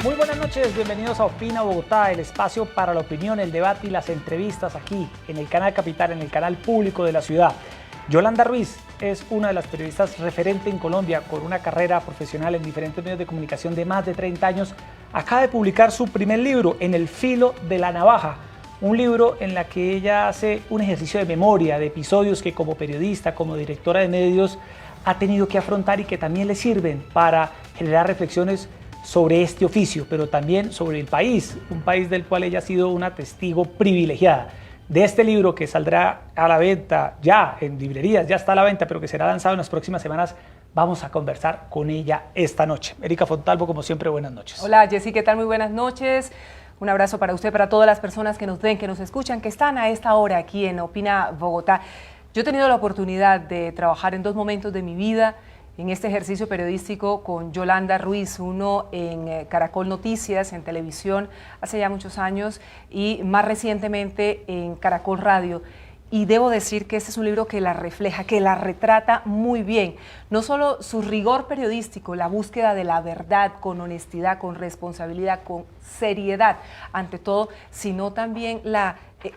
Muy buenas noches, bienvenidos a Opina Bogotá, el espacio para la opinión, el debate y las entrevistas aquí en el canal Capital, en el canal público de la ciudad. Yolanda Ruiz es una de las periodistas referente en Colombia con una carrera profesional en diferentes medios de comunicación de más de 30 años. Acaba de publicar su primer libro, En el filo de la navaja, un libro en la que ella hace un ejercicio de memoria de episodios que como periodista, como directora de medios, ha tenido que afrontar y que también le sirven para generar reflexiones sobre este oficio, pero también sobre el país, un país del cual ella ha sido una testigo privilegiada. De este libro que saldrá a la venta ya en librerías, ya está a la venta, pero que será lanzado en las próximas semanas, vamos a conversar con ella esta noche. Erika Fontalvo, como siempre, buenas noches. Hola Jessy, ¿qué tal? Muy buenas noches. Un abrazo para usted, para todas las personas que nos ven, que nos escuchan, que están a esta hora aquí en Opina Bogotá. Yo he tenido la oportunidad de trabajar en dos momentos de mi vida en este ejercicio periodístico con Yolanda Ruiz, uno en Caracol Noticias, en televisión, hace ya muchos años, y más recientemente en Caracol Radio. Y debo decir que este es un libro que la refleja, que la retrata muy bien. No solo su rigor periodístico, la búsqueda de la verdad con honestidad, con responsabilidad, con seriedad, ante todo, sino también la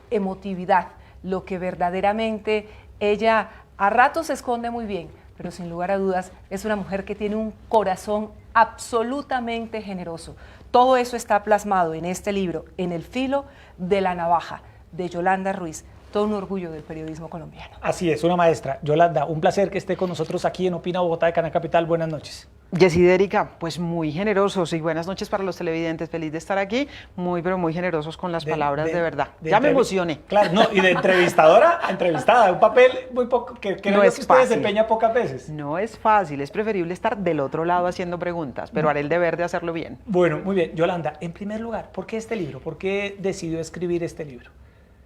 emotividad, lo que verdaderamente ella a ratos se esconde muy bien, pero sin lugar a dudas es una mujer que tiene un corazón absolutamente generoso. Todo eso está plasmado en este libro, En el filo de la navaja, de Yolanda Ruiz. Todo un orgullo del periodismo colombiano. Así es, una maestra. Yolanda, un placer que esté con nosotros aquí en Opina Bogotá de Canal Capital. Buenas noches. Jessy, Erika, pues muy generosos y buenas noches para los televidentes. Feliz de estar aquí, pero muy generosos con las palabras, de verdad. Ya me emocioné. Claro, no, y de entrevistadora a entrevistada, un papel muy poco que no es que usted fácil. desempeña pocas veces. No es fácil, es preferible estar del otro lado haciendo preguntas, pero haré el deber de hacerlo bien. Bueno, muy bien. Yolanda, en primer lugar, ¿por qué este libro? ¿Por qué decidió escribir este libro?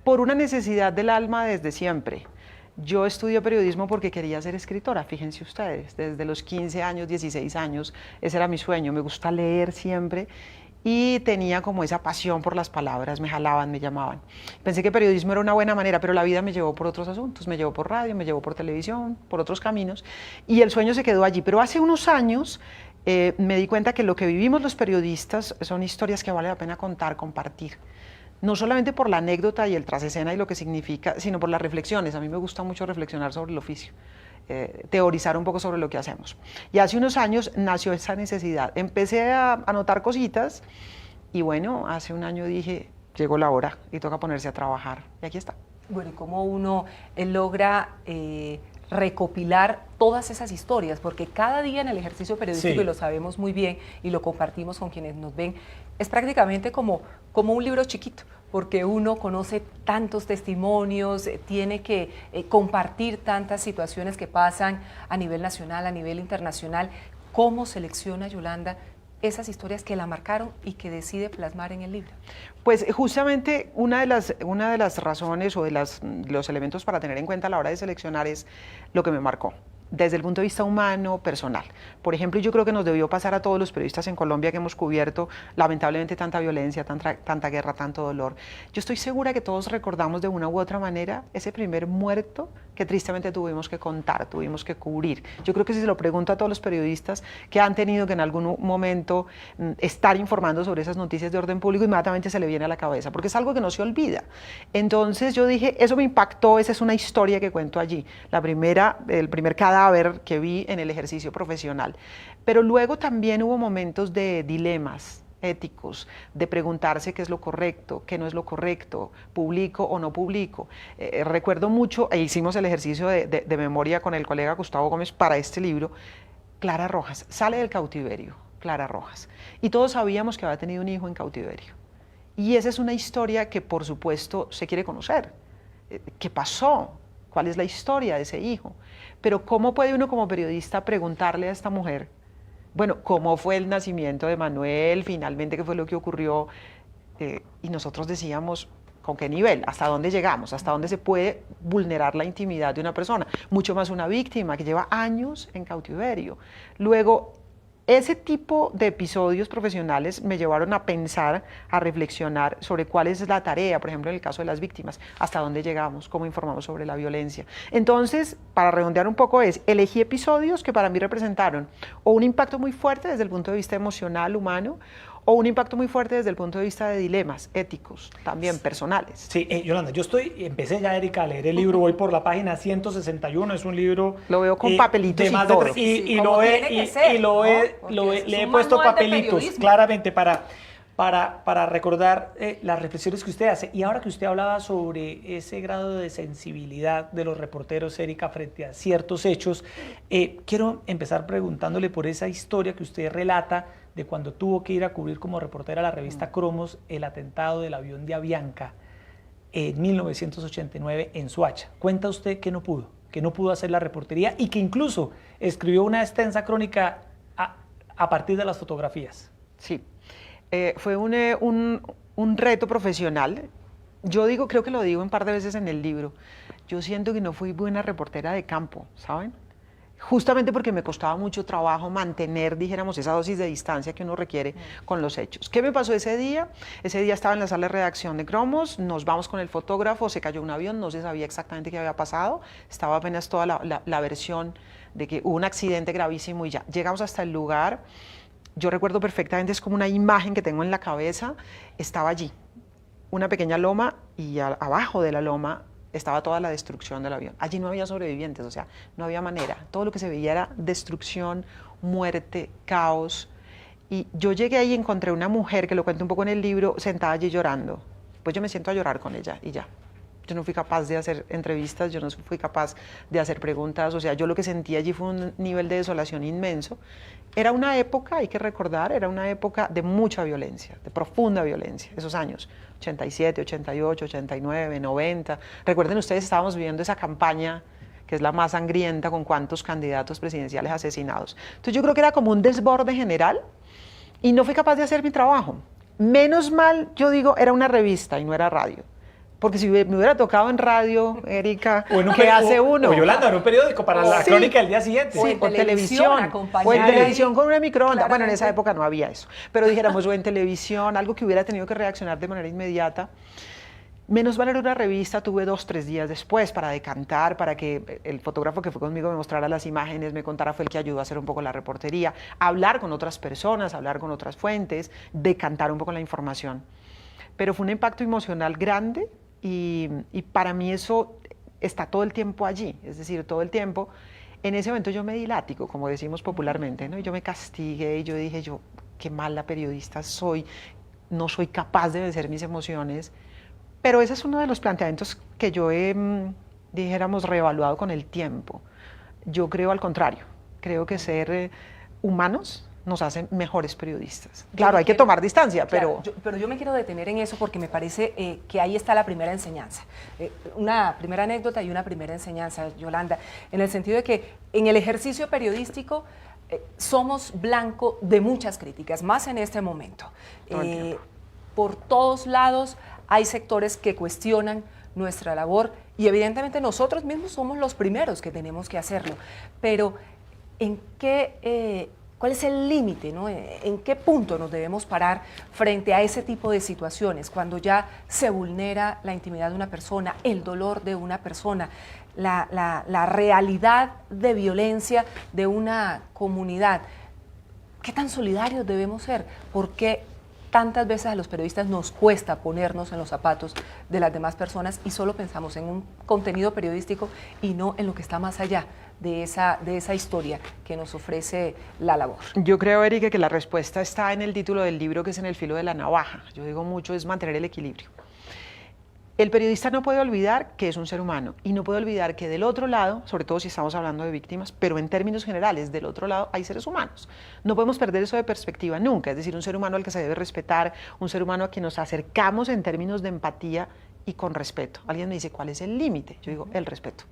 Por una necesidad del alma desde siempre. Yo estudié periodismo porque quería ser escritora, fíjense ustedes, desde los 15 años, 16 años, ese era mi sueño, me gusta leer siempre y tenía como esa pasión por las palabras, me jalaban, me llamaban. Pensé que periodismo era una buena manera, pero la vida me llevó por otros asuntos, me llevó por radio, me llevó por televisión, por otros caminos y el sueño se quedó allí. Pero hace unos años me di cuenta que lo que vivimos los periodistas son historias que vale la pena contar, compartir. No solamente por la anécdota y el trasescena y lo que significa, sino por las reflexiones. A mí me gusta mucho reflexionar sobre el oficio, teorizar un poco sobre lo que hacemos. Y hace unos años nació esa necesidad. Empecé a anotar cositas y bueno, hace un año dije, llegó la hora y toca ponerse a trabajar. Y aquí está. Bueno, ¿y cómo uno logra recopilar todas esas historias? Porque cada día en el ejercicio periodístico, sí, y lo sabemos muy bien y lo compartimos con quienes nos ven, es prácticamente como un libro chiquito, porque uno conoce tantos testimonios, tiene que compartir tantas situaciones que pasan a nivel nacional, a nivel internacional. ¿Cómo selecciona Yolanda esas historias que la marcaron y que decide plasmar en el libro? Pues justamente una de las razones o de los elementos para tener en cuenta a la hora de seleccionar es lo que me marcó, desde el punto de vista humano, personal. Por ejemplo, yo creo que nos debió pasar a todos los periodistas en Colombia que hemos cubierto lamentablemente tanta violencia, tanta guerra, tanto dolor. Yo estoy segura que todos recordamos de una u otra manera ese primer muerto que tristemente tuvimos que contar, tuvimos que cubrir. Yo creo que si se lo pregunto a todos los periodistas que han tenido que en algún momento estar informando sobre esas noticias de orden público, inmediatamente se le viene a la cabeza, porque es algo que no se olvida. Entonces yo dije, eso me impactó, esa es una historia que cuento allí. El primer cadáver que vi en el ejercicio profesional. Pero luego también hubo momentos de dilemas éticos, de preguntarse qué es lo correcto, qué no es lo correcto, publico o no publico. Recuerdo mucho, e hicimos el ejercicio de memoria con el colega Gustavo Gómez para este libro, Clara Rojas, sale del cautiverio, Clara Rojas, y todos sabíamos que había tenido un hijo en cautiverio. Y esa es una historia que por supuesto se quiere conocer. ¿Qué pasó? ¿Cuál es la historia de ese hijo? Pero ¿cómo puede uno como periodista preguntarle a esta mujer, bueno, cómo fue el nacimiento de Manuel, finalmente qué fue lo que ocurrió? Y nosotros decíamos, ¿con qué nivel? ¿Hasta dónde llegamos? ¿Hasta dónde se puede vulnerar la intimidad de una persona? Mucho más una víctima que lleva años en cautiverio. Luego, ese tipo de episodios profesionales me llevaron a pensar, a reflexionar sobre cuál es la tarea, por ejemplo, en el caso de las víctimas, hasta dónde llegamos, cómo informamos sobre la violencia. Entonces, para redondear un poco elegí episodios que para mí representaron o un impacto muy fuerte desde el punto de vista emocional, humano, o un impacto muy fuerte desde el punto de vista de dilemas éticos, también personales. Sí, Yolanda, empecé ya, Erika, a leer el libro, voy por la página 161, es un libro... Lo veo con papelitos de más y todo. y lo le he puesto papelitos, claramente, para recordar las reflexiones que usted hace. Y ahora que usted hablaba sobre ese grado de sensibilidad de los reporteros, Erika, frente a ciertos hechos, quiero empezar preguntándole por esa historia que usted relata de cuando tuvo que ir a cubrir como reportera a la revista Cromos el atentado del avión de Avianca en 1989 en Soacha. Cuenta usted que no pudo hacer la reportería y que incluso escribió una extensa crónica a partir de las fotografías. Sí. Fue un reto profesional. Yo creo que lo digo un par de veces en el libro, yo siento que no fui buena reportera de campo, ¿saben? Justamente porque me costaba mucho trabajo mantener, dijéramos, esa dosis de distancia que uno requiere con los hechos. ¿Qué me pasó ese día? Ese día estaba en la sala de redacción de Cromos, nos vamos con el fotógrafo, se cayó un avión, no se sabía exactamente qué había pasado, estaba apenas toda la versión de que hubo un accidente gravísimo y ya. Llegamos hasta el lugar. Yo recuerdo perfectamente, es como una imagen que tengo en la cabeza, estaba allí, una pequeña loma y abajo de la loma estaba toda la destrucción del avión. Allí no había sobrevivientes, o sea, no había manera. Todo lo que se veía era destrucción, muerte, caos. Y yo llegué ahí y encontré una mujer, que lo cuento un poco en el libro, sentada allí llorando. Pues yo me siento a llorar con ella y ya. Yo no fui capaz de hacer entrevistas, yo no fui capaz de hacer preguntas, o sea, yo lo que sentí allí fue un nivel de desolación inmenso. Era una época, hay que recordar, era una época de mucha violencia, de profunda violencia, esos años, 87, 88, 89, 90. Recuerden ustedes, estábamos viviendo esa campaña que es la más sangrienta, con cuántos candidatos presidenciales asesinados. Entonces yo creo que era como un desborde general y no fui capaz de hacer mi trabajo. Menos mal, yo digo, era una revista y no era radio. Porque si me hubiera tocado en radio, Erika, ¿qué hace uno? O Yolanda, en un periódico para la crónica del día siguiente. Sí, o televisión. O en televisión con una microondas. Bueno, en esa época no había eso. Pero dijéramos, o en televisión, algo que hubiera tenido que reaccionar de manera inmediata. Menos mal era una revista, tuve 2, 3 días después para decantar, para que el fotógrafo que fue conmigo me mostrara las imágenes, me contara, fue el que ayudó a hacer un poco la reportería, hablar con otras personas, hablar con otras fuentes, decantar un poco la información. Pero fue un impacto emocional grande. Y para mí eso está todo el tiempo allí, es decir, todo el tiempo. En ese momento yo me di látigo, como decimos popularmente, ¿no? Y yo me castigué y yo dije, qué mala periodista soy, no soy capaz de vencer mis emociones. Pero ese es uno de los planteamientos que yo he, dijéramos, reevaluado con el tiempo. Yo creo al contrario, creo que ser humanos nos hacen mejores periodistas. Claro, hay que tomar distancia, claro, pero yo me quiero detener en eso porque me parece que ahí está la primera enseñanza. Una primera anécdota y una primera enseñanza, Yolanda, en el sentido de que en el ejercicio periodístico somos blanco de muchas críticas, más en este momento. Por todos lados hay sectores que cuestionan nuestra labor y evidentemente nosotros mismos somos los primeros que tenemos que hacerlo. Pero ¿en qué... ¿cuál es el límite, ¿no? ¿En qué punto nos debemos parar frente a ese tipo de situaciones, cuando ya se vulnera la intimidad de una persona, el dolor de una persona, la realidad de violencia de una comunidad? ¿Qué tan solidarios debemos ser? ¿Por qué tantas veces a los periodistas nos cuesta ponernos en los zapatos de las demás personas y solo pensamos en un contenido periodístico y no en lo que está más allá de esa historia que nos ofrece la labor? Yo creo, Erika, que la respuesta está en el título del libro, que es En el filo de la navaja. Yo digo mucho, es mantener el equilibrio. El periodista no puede olvidar que es un ser humano y no puede olvidar que del otro lado, sobre todo si estamos hablando de víctimas, pero en términos generales, del otro lado hay seres humanos. No podemos perder eso de perspectiva nunca, es decir, un ser humano al que se debe respetar, un ser humano a quien nos acercamos en términos de empatía y con respeto. Alguien me dice, ¿cuál es el límite? Yo digo, el respeto.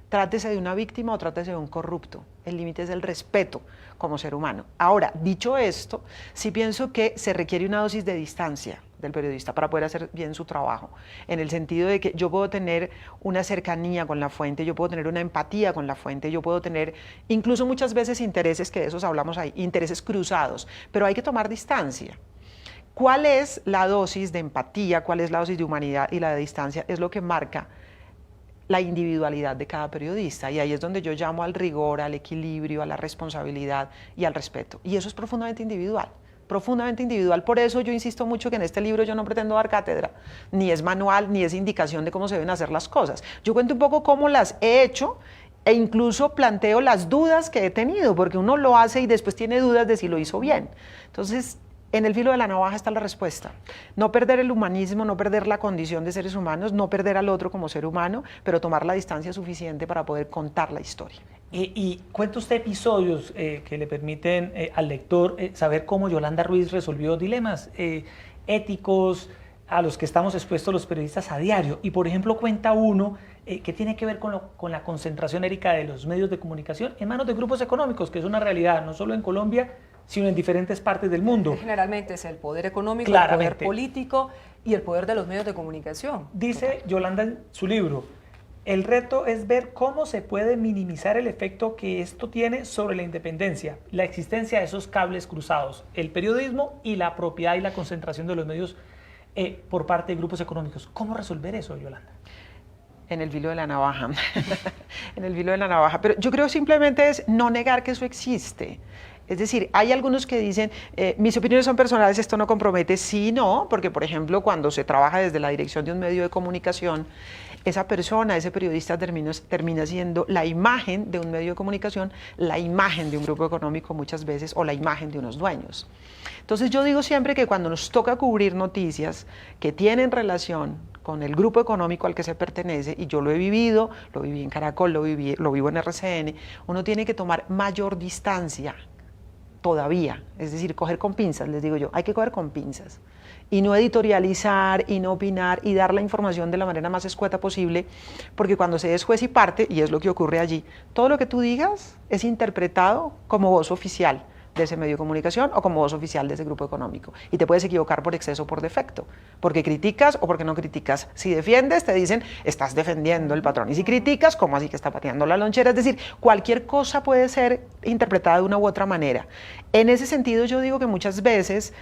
Trátese de una víctima o trátese de un corrupto. El límite es el respeto como ser humano. Ahora, dicho esto, sí pienso que se requiere una dosis de distancia del periodista para poder hacer bien su trabajo, en el sentido de que yo puedo tener una cercanía con la fuente, yo puedo tener una empatía con la fuente, yo puedo tener incluso muchas veces intereses, que de esos hablamos ahí, intereses cruzados, pero hay que tomar distancia. ¿Cuál es la dosis de empatía, cuál es la dosis de humanidad y la de distancia? Es lo que marca la individualidad de cada periodista, y ahí es donde yo llamo al rigor, al equilibrio, a la responsabilidad y al respeto, y eso es profundamente individual. profundamente individual. Por eso yo insisto mucho que en este libro yo no pretendo dar cátedra, ni es manual, ni es indicación de cómo se deben hacer las cosas. Yo cuento un poco cómo las he hecho e incluso planteo las dudas que he tenido, porque uno lo hace y después tiene dudas de si lo hizo bien. Entonces, en el filo de la navaja está la respuesta. No perder el humanismo, no perder la condición de seres humanos, no perder al otro como ser humano, pero tomar la distancia suficiente para poder contar la historia. Y cuenta usted episodios que le permiten al lector saber cómo Yolanda Ruiz resolvió dilemas éticos a los que estamos expuestos los periodistas a diario. Y por ejemplo cuenta uno que tiene que ver con la concentración, Erika, de los medios de comunicación en manos de grupos económicos, que es una realidad no solo en Colombia, sino en diferentes partes del mundo. Generalmente es el poder económico, Claramente. el poder político y el poder de los medios de comunicación. Dice Yolanda en su libro, el reto es ver cómo se puede minimizar el efecto que esto tiene sobre la independencia, la existencia de esos cables cruzados, el periodismo y la propiedad y la concentración de los medios por parte de grupos económicos. ¿Cómo resolver eso, Yolanda? En el filo de la navaja, en el filo de la navaja. Pero yo creo simplemente es no negar que eso existe. Es decir, hay algunos que dicen, mis opiniones son personales, esto no compromete. Sí, no, porque por ejemplo, cuando se trabaja desde la dirección de un medio de comunicación, esa persona, ese periodista termina siendo la imagen de un medio de comunicación, la imagen de un grupo económico muchas veces, o la imagen de unos dueños. Entonces yo digo siempre que cuando nos toca cubrir noticias que tienen relación con el grupo económico al que se pertenece, y yo lo viví en Caracol, lo vivo en RCN, uno tiene que tomar mayor distancia todavía, es decir, coger con pinzas, les digo yo, hay que coger con pinzas y no editorializar y no opinar y dar la información de la manera más escueta posible, porque cuando se es juez y parte, y es lo que ocurre allí, todo lo que tú digas es interpretado como voz oficial de ese medio de comunicación o como voz oficial de ese grupo económico. Y te puedes equivocar por exceso o por defecto, porque criticas o porque no criticas. Si defiendes, te dicen, estás defendiendo el patrón. Y si criticas, ¿cómo así que está pateando la lonchera? Es decir, cualquier cosa puede ser interpretada de una u otra manera. En ese sentido, yo digo que muchas veces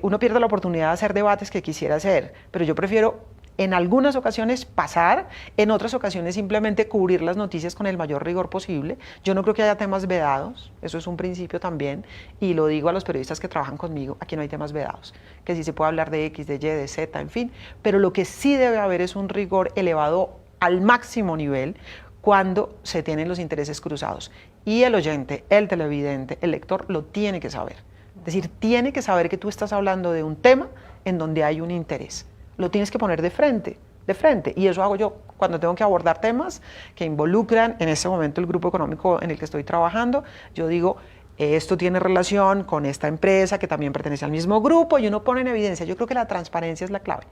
uno pierde la oportunidad de hacer debates que quisiera hacer, pero yo prefiero en algunas ocasiones pasar, en otras ocasiones simplemente cubrir las noticias con el mayor rigor posible. Yo no creo que haya temas vedados, eso es un principio también, y lo digo a los periodistas que trabajan conmigo, aquí no hay temas vedados, que sí se puede hablar de X, de Y, de Z, en fin, pero lo que sí debe haber es un rigor elevado al máximo nivel cuando se tienen los intereses cruzados. Y el oyente, el televidente, el lector lo tiene que saber. Es decir, tiene que saber que tú estás hablando de un tema en donde hay un interés. Lo tienes que poner de frente, y eso hago yo cuando tengo que abordar temas que involucran en este momento el grupo económico en el que estoy trabajando. Yo digo, esto tiene relación con esta empresa que también pertenece al mismo grupo, y uno pone en evidencia. Yo creo que la transparencia es la clave,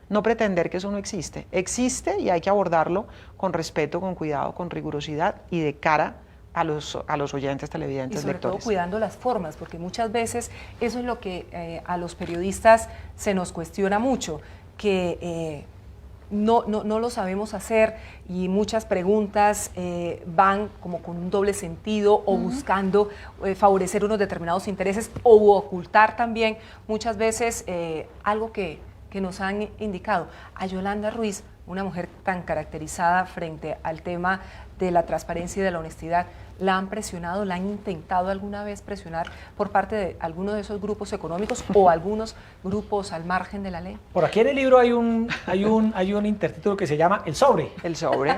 no pretender que eso no existe. Existe y hay que abordarlo con respeto, con cuidado, con rigurosidad y de cara a los oyentes, televidentes, y sobre lectores. todo cuidando las formas, porque muchas veces eso es lo que a los periodistas se nos cuestiona mucho, que no lo sabemos hacer, y muchas preguntas van como con un doble sentido o buscando favorecer unos determinados intereses o ocultar también muchas veces algo que nos han indicado. A Yolanda Ruiz, una mujer tan caracterizada frente al tema de la transparencia y de la honestidad, ¿la han presionado, la han intentado alguna vez presionar por parte de alguno de esos grupos económicos o algunos grupos al margen de la ley? Por aquí en el libro hay un intertítulo que se llama El Sobre. El Sobre.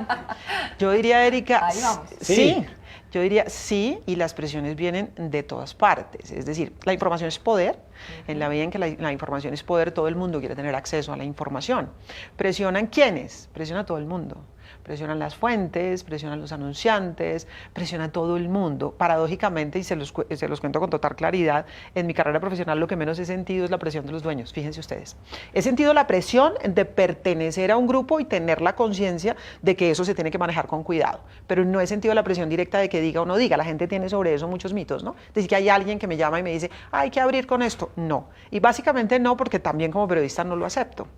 Yo diría, Erika, ahí vamos. Sí. Yo diría sí, y las presiones vienen de todas partes. Es decir, la información es poder. En la medida en que la información es poder, todo el mundo quiere tener acceso a la información. ¿Presionan quiénes? Presiona a todo el mundo. Presionan las fuentes, presionan los anunciantes, presiona todo el mundo. Paradójicamente, y se los cuento con total claridad, en mi carrera profesional lo que menos he sentido es la presión de los dueños, fíjense ustedes. He sentido la presión de pertenecer a un grupo y tener la conciencia de que eso se tiene que manejar con cuidado, pero no he sentido la presión directa de que diga o no diga. La gente tiene sobre eso muchos mitos, ¿no? Decir que hay alguien que me llama y me dice, hay que abrir con esto. No, y básicamente no, porque también como periodista no lo acepto.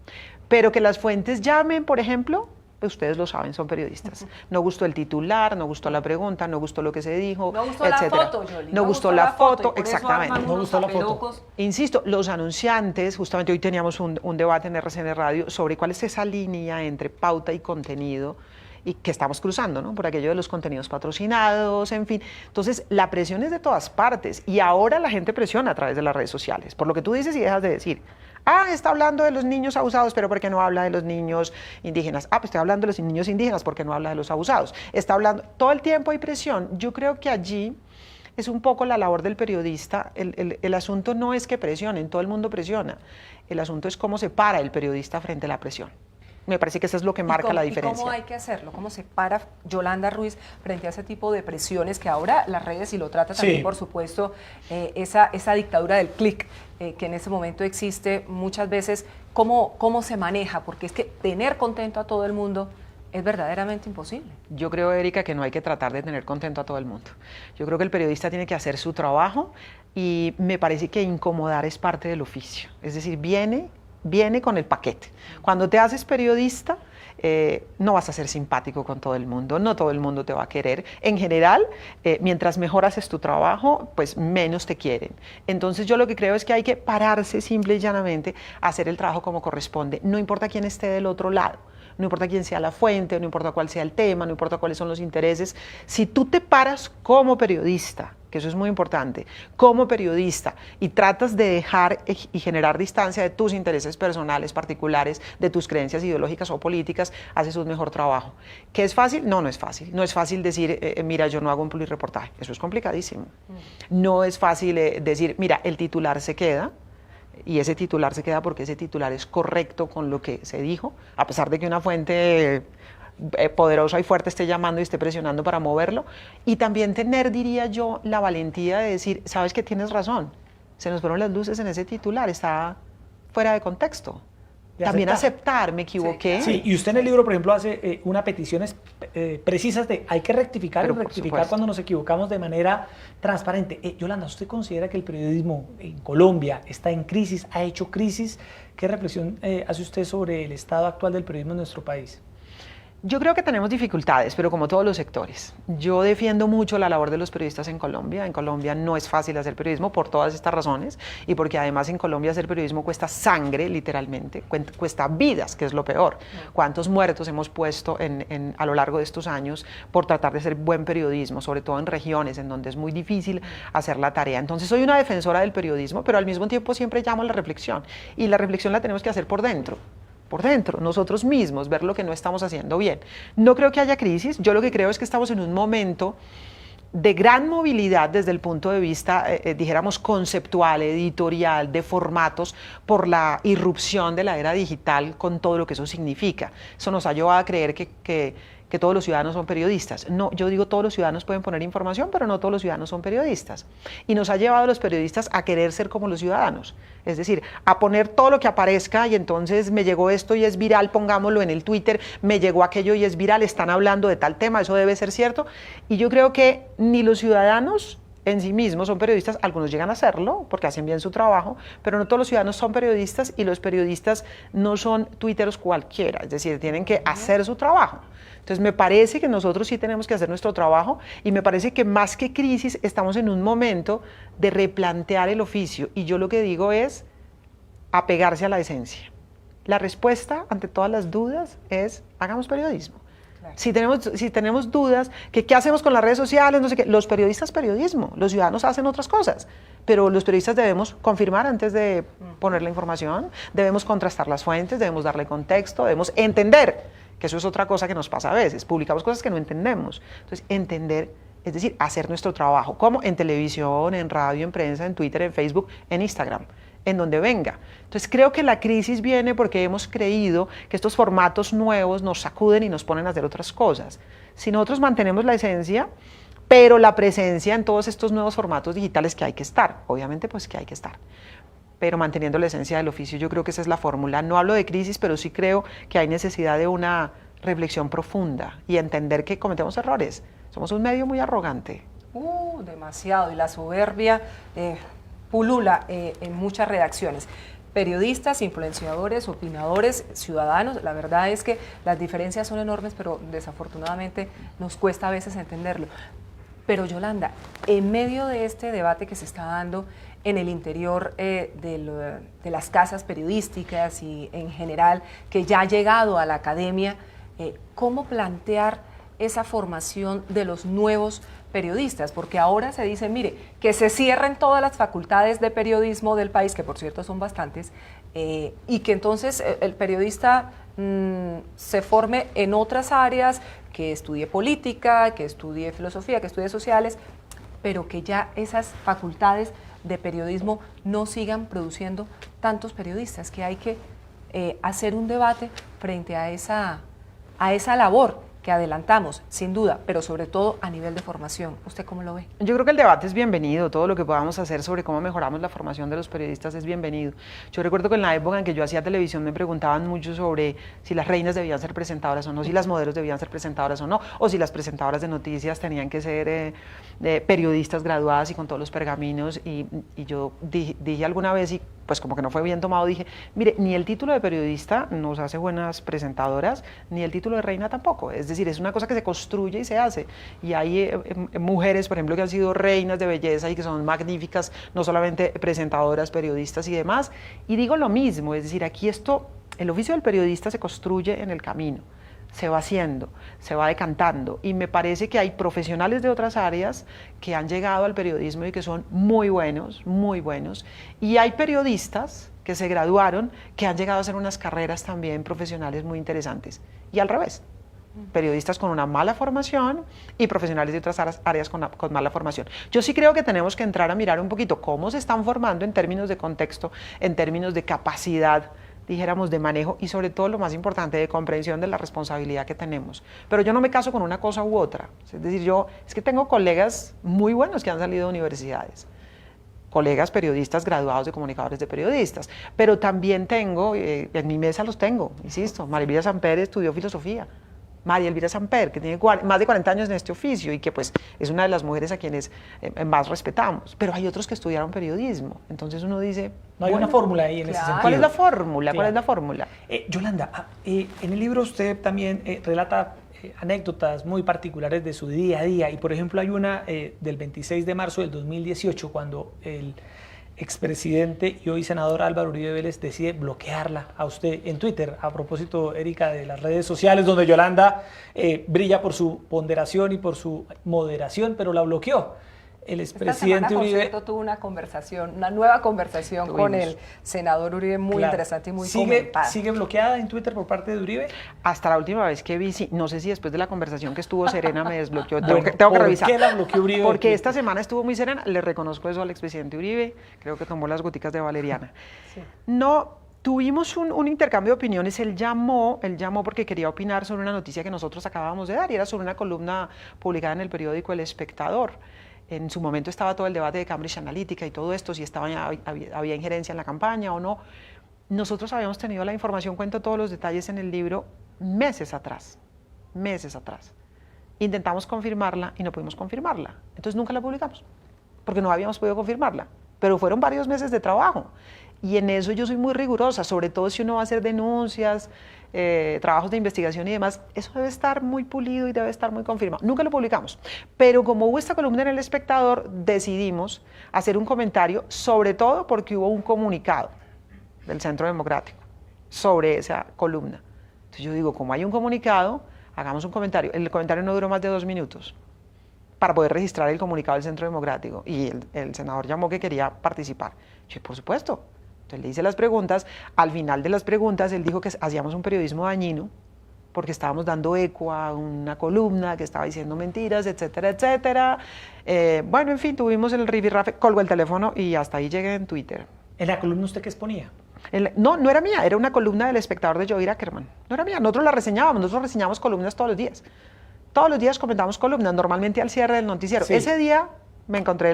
Pero que las fuentes llamen, por ejemplo, ustedes lo saben, son periodistas. No gustó el titular, no gustó la pregunta, no gustó lo que se dijo, no gustó etcétera. La foto, Yoli. No gustó la foto, exactamente. No gustó la foto. Insisto, los anunciantes, justamente hoy teníamos un debate en RCN Radio sobre cuál es esa línea entre pauta y contenido, y que estamos cruzando, ¿no? Por aquello de los contenidos patrocinados, en fin. Entonces, la presión es de todas partes y ahora la gente presiona a través de las redes sociales, por lo que tú dices y dejas de decir. Ah, está hablando de los niños abusados, pero ¿por qué no habla de los niños indígenas? Ah, pues estoy hablando de los niños indígenas, ¿por qué no habla de los abusados? Está hablando, todo el tiempo hay presión. Yo creo que allí es un poco la labor del periodista. El asunto no es que presionen, todo el mundo presiona. El asunto es cómo se para el periodista frente a la presión. Me parece que eso es lo que marca la diferencia. ¿Y cómo hay que hacerlo? ¿Cómo se para Yolanda Ruiz frente a ese tipo de presiones que ahora las redes, y lo trata también, por supuesto, esa dictadura del clic que en ese momento existe muchas veces? ¿Cómo se maneja? Porque es que tener contento a todo el mundo es verdaderamente imposible. Yo creo, Erika, que no hay que tratar de tener contento a todo el mundo. Yo creo que el periodista tiene que hacer su trabajo y me parece que incomodar es parte del oficio. Es decir, viene con el paquete. Cuando te haces periodista, no vas a ser simpático con todo el mundo, no todo el mundo te va a querer. En general, mientras mejor haces tu trabajo, pues menos te quieren. Entonces yo lo que creo es que hay que pararse simple y llanamente a hacer el trabajo como corresponde. No importa quién esté del otro lado. No importa quién sea la fuente, no importa cuál sea el tema, no importa cuáles son los intereses. Si tú te paras como periodista, que eso es muy importante, como periodista, y tratas de dejar y generar distancia de tus intereses personales, particulares, de tus creencias ideológicas o políticas, haces un mejor trabajo. ¿Qué es fácil? No, no es fácil. No es fácil decir, mira, yo no hago un publireportaje. Eso es complicadísimo. No es fácil decir, mira, el titular se queda. Y ese titular se queda porque ese titular es correcto con lo que se dijo, a pesar de que una fuente poderosa y fuerte esté llamando y esté presionando para moverlo. Y también tener, diría yo, la valentía de decir, sabes que tienes razón, se nos fueron las luces en ese titular, está fuera de contexto. También aceptar, me equivoqué. Sí, y usted en el libro, por ejemplo, hace unas peticiones precisas de hay que rectificar y rectificar cuando nos equivocamos de manera transparente. Yolanda, ¿usted considera que el periodismo en Colombia está en crisis, ha hecho crisis? ¿Qué reflexión hace usted sobre el estado actual del periodismo en nuestro país? Yo creo que tenemos dificultades, pero como todos los sectores. Yo defiendo mucho la labor de los periodistas en Colombia. En Colombia no es fácil hacer periodismo por todas estas razones y porque además en Colombia hacer periodismo cuesta sangre, literalmente, cuesta vidas, que es lo peor. ¿Cuántos muertos hemos puesto a lo largo de estos años por tratar de hacer buen periodismo, sobre todo en regiones en donde es muy difícil hacer la tarea? Entonces soy una defensora del periodismo, pero al mismo tiempo siempre llamo a la reflexión y la reflexión la tenemos que hacer por dentro, nosotros mismos, ver lo que no estamos haciendo bien. No creo que haya crisis, yo lo que creo es que estamos en un momento de gran movilidad desde el punto de vista, dijéramos, conceptual, editorial, de formatos, por la irrupción de la era digital con todo lo que eso significa. Eso nos ha llevado a creer que todos los ciudadanos son periodistas. No, yo digo todos los ciudadanos pueden poner información, pero no todos los ciudadanos son periodistas. Y nos ha llevado a los periodistas a querer ser como los ciudadanos. Es decir, a poner todo lo que aparezca y entonces me llegó esto y es viral, pongámoslo en el Twitter, me llegó aquello y es viral, están hablando de tal tema, eso debe ser cierto. Y yo creo que ni los ciudadanos en sí mismos son periodistas, algunos llegan a serlo porque hacen bien su trabajo, pero no todos los ciudadanos son periodistas y los periodistas no son tuiteros cualquiera, es decir, tienen que hacer su trabajo. Entonces me parece que nosotros sí tenemos que hacer nuestro trabajo y me parece que más que crisis estamos en un momento de replantear el oficio y yo lo que digo es apegarse a la esencia. La respuesta ante todas las dudas es hagamos periodismo. Claro. Si tenemos dudas, ¿qué hacemos con las redes sociales? No sé qué. Los periodistas, periodismo. Los ciudadanos hacen otras cosas. Pero los periodistas debemos confirmar antes de poner la información, debemos contrastar las fuentes, debemos darle contexto, debemos entender, que eso es otra cosa que nos pasa a veces. Publicamos cosas que no entendemos. Entonces, entender, es decir, hacer nuestro trabajo, como en televisión, en radio, en prensa, en Twitter, en Facebook, en Instagram, en donde venga. Entonces creo que la crisis viene porque hemos creído que estos formatos nuevos nos sacuden y nos ponen a hacer otras cosas. Si nosotros mantenemos la esencia, pero la presencia en todos estos nuevos formatos digitales que hay que estar, obviamente pues que hay que estar, pero manteniendo la esencia del oficio, yo creo que esa es la fórmula. No hablo de crisis, pero sí creo que hay necesidad de una reflexión profunda y entender que cometemos errores. Somos un medio muy arrogante. Demasiado, y la soberbia pulula en muchas redacciones. Periodistas, influenciadores, opinadores, ciudadanos, la verdad es que las diferencias son enormes, pero desafortunadamente nos cuesta a veces entenderlo. Pero Yolanda, en medio de este debate que se está dando en el interior de las casas periodísticas y en general, que ya ha llegado a la academia, ¿Cómo plantear esa formación de los nuevos periodistas? Porque ahora se dice, mire, que se cierren todas las facultades de periodismo del país, que por cierto son bastantes, y que entonces el periodista se forme en otras áreas, que estudie política, que estudie filosofía, que estudie sociales, pero que ya esas facultades de periodismo no sigan produciendo tantos periodistas, que hay que hacer un debate frente a esa labor que adelantamos, sin duda, pero sobre todo a nivel de formación. ¿Usted cómo lo ve? Yo creo que el debate es bienvenido, todo lo que podamos hacer sobre cómo mejoramos la formación de los periodistas es bienvenido. Yo recuerdo que en la época en que yo hacía televisión me preguntaban mucho sobre si las reinas debían ser presentadoras o no, si las modelos debían ser presentadoras o no, o si las presentadoras de noticias tenían que ser periodistas graduadas y con todos los pergaminos, y yo dije alguna vez, y pues como que no fue bien tomado, dije, mire, ni el título de periodista nos hace buenas presentadoras, ni el título de reina tampoco. Es decir, es una cosa que se construye y se hace. Y hay mujeres, por ejemplo, que han sido reinas de belleza y que son magníficas, no solamente presentadoras, periodistas y demás. Y digo lo mismo, es decir, aquí el oficio del periodista se construye en el camino. Se va haciendo, se va decantando, y me parece que hay profesionales de otras áreas que han llegado al periodismo y que son muy buenos, y hay periodistas que se graduaron que han llegado a hacer unas carreras también profesionales muy interesantes, y al revés, periodistas con una mala formación y profesionales de otras áreas con mala formación. Yo sí creo que tenemos que entrar a mirar un poquito cómo se están formando en términos de contexto, en términos de capacidad, dijéramos, de manejo, y sobre todo lo más importante, de comprensión de la responsabilidad que tenemos. Pero yo no me caso con una cosa u otra. Es decir, es que tengo colegas muy buenos que han salido de universidades, colegas periodistas graduados de comunicadores de periodistas, pero también tengo, en mi mesa los tengo, insisto, María Elvira Samper estudió filosofía, María Elvira Samper, que tiene más de 40 años en este oficio y que pues es una de las mujeres a quienes más respetamos, pero hay otros que estudiaron periodismo, entonces uno dice... No hay una fórmula ahí en ese sentido. ¿Cuál es la fórmula? Claro. ¿Cuál es la fórmula? Yolanda, en el libro usted también relata anécdotas muy particulares de su día a día, y por ejemplo hay una del 26 de marzo del 2018, cuando el expresidente y hoy senador Álvaro Uribe Vélez decide bloquearla a usted en Twitter. A propósito, Erika, de las redes sociales, donde Yolanda brilla por su ponderación y por su moderación, pero la bloqueó. El expresidente Esta semana, Uribe... por cierto, tuvo una nueva conversación con el senador Uribe, muy interesante y muy comentada. ¿Sigue bloqueada en Twitter por parte de Uribe? Hasta la última vez que vi, sí, no sé si después de la conversación que estuvo serena me desbloqueó, Bueno, tengo que revisar. ¿Por qué la bloqueó Uribe? Porque esta semana estuvo muy serena, le reconozco eso al expresidente Uribe, creo que tomó las goticas de valeriana. Sí. No, tuvimos un intercambio de opiniones, él llamó porque quería opinar sobre una noticia que nosotros acabábamos de dar, y era sobre una columna publicada en el periódico El Espectador. En su momento estaba todo el debate de Cambridge Analytica y todo esto, si había injerencia en la campaña o no. Nosotros habíamos tenido la información, cuento todos los detalles en el libro, meses atrás. Intentamos confirmarla y no pudimos confirmarla. Entonces nunca la publicamos, porque no habíamos podido confirmarla. Pero fueron varios meses de trabajo. Y en eso yo soy muy rigurosa, sobre todo si uno va a hacer denuncias, trabajos de investigación y demás, eso debe estar muy pulido y debe estar muy confirmado. Nunca lo publicamos, pero como hubo esta columna en El Espectador, decidimos hacer un comentario, sobre todo porque hubo un comunicado del Centro Democrático sobre esa columna. Entonces yo digo, como hay un comunicado, hagamos un comentario. El comentario no duró más de 2 minutos para poder registrar el comunicado del Centro Democrático, y el senador llamó que quería participar. Yo, por supuesto. Entonces le hice las preguntas, al final de las preguntas él dijo que hacíamos un periodismo dañino porque estábamos dando eco a una columna que estaba diciendo mentiras, etcétera, etcétera. Bueno, en fin, tuvimos el rifirrafe, colgó el teléfono y hasta ahí llegué en Twitter. ¿En la columna usted qué exponía? No era mía, era una columna del Espectador de Joir Ackerman. No era mía, nosotros la reseñábamos, nosotros reseñamos columnas todos los días. Todos los días comentamos columnas, normalmente al cierre del noticiero. Sí. Ese día me encontré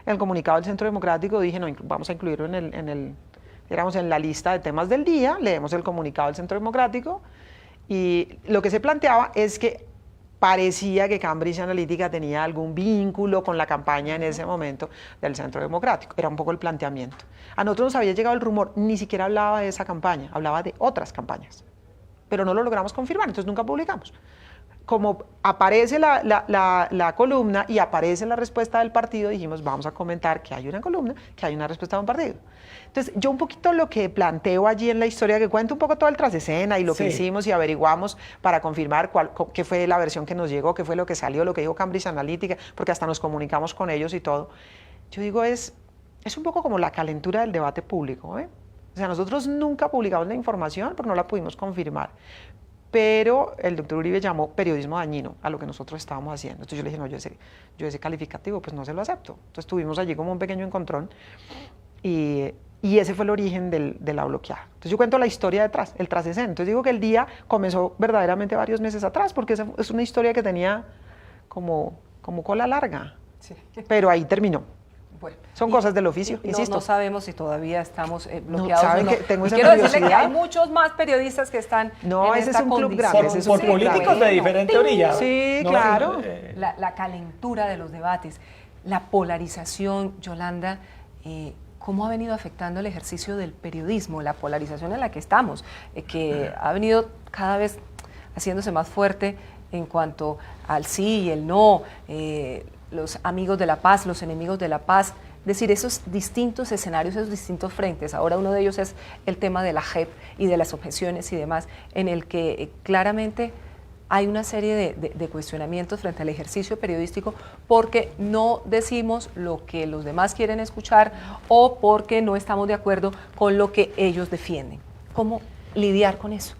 el comunicado del Centro Democrático, dije, no, vamos a incluirlo en la lista de temas del día, leemos el comunicado del Centro Democrático, y lo que se planteaba es que parecía que Cambridge Analytica tenía algún vínculo con la campaña en ese momento del Centro Democrático. Era un poco el planteamiento. A nosotros nos había llegado el rumor, ni siquiera hablaba de esa campaña, hablaba de otras campañas, pero no lo logramos confirmar, entonces nunca publicamos. como aparece la columna y aparece la respuesta del partido, dijimos, vamos a comentar que hay una columna, que hay una respuesta de un partido. Entonces, yo un poquito lo que planteo allí en la historia, que cuento un poco todo el trasescena y lo que hicimos y averiguamos para confirmar qué fue la versión que nos llegó, qué fue lo que salió, lo que dijo Cambridge Analytica, porque hasta nos comunicamos con ellos y todo. Yo digo, es un poco como la calentura del debate público, ¿eh? O sea, nosotros nunca publicamos la información porque no la pudimos confirmar, pero el doctor Uribe llamó periodismo dañino a lo que nosotros estábamos haciendo. Entonces yo le dije, no, yo ese calificativo pues no se lo acepto. Entonces tuvimos allí como un pequeño encontrón y ese fue el origen de la bloqueada. Entonces yo cuento la historia detrás, el trasescena. Entonces digo que el día comenzó verdaderamente varios meses atrás, porque es una historia que tenía como cola larga, pero ahí terminó. Bueno, son cosas del oficio, insisto. No sabemos si todavía estamos bloqueados ¿saben o no. que tengo esa quiero decirle que curiosidad? hay muchos más periodistas que están no, en ese esta es un club condición. grande. Ese es Por un club políticos grande. de diferente orilla. Sí, ¿no? claro. La calentura de los debates, la polarización, Yolanda, ¿cómo ha venido afectando el ejercicio del periodismo, la polarización en la que estamos, que ha venido cada vez haciéndose más fuerte en cuanto al sí y el no, los amigos de la paz, los enemigos de la paz? Es decir, esos distintos escenarios, esos distintos frentes. Ahora uno de ellos es el tema de la JEP y de las objeciones y demás, en el que claramente hay una serie de cuestionamientos frente al ejercicio periodístico porque no decimos lo que los demás quieren escuchar o porque no estamos de acuerdo con lo que ellos defienden. ¿Cómo lidiar con eso?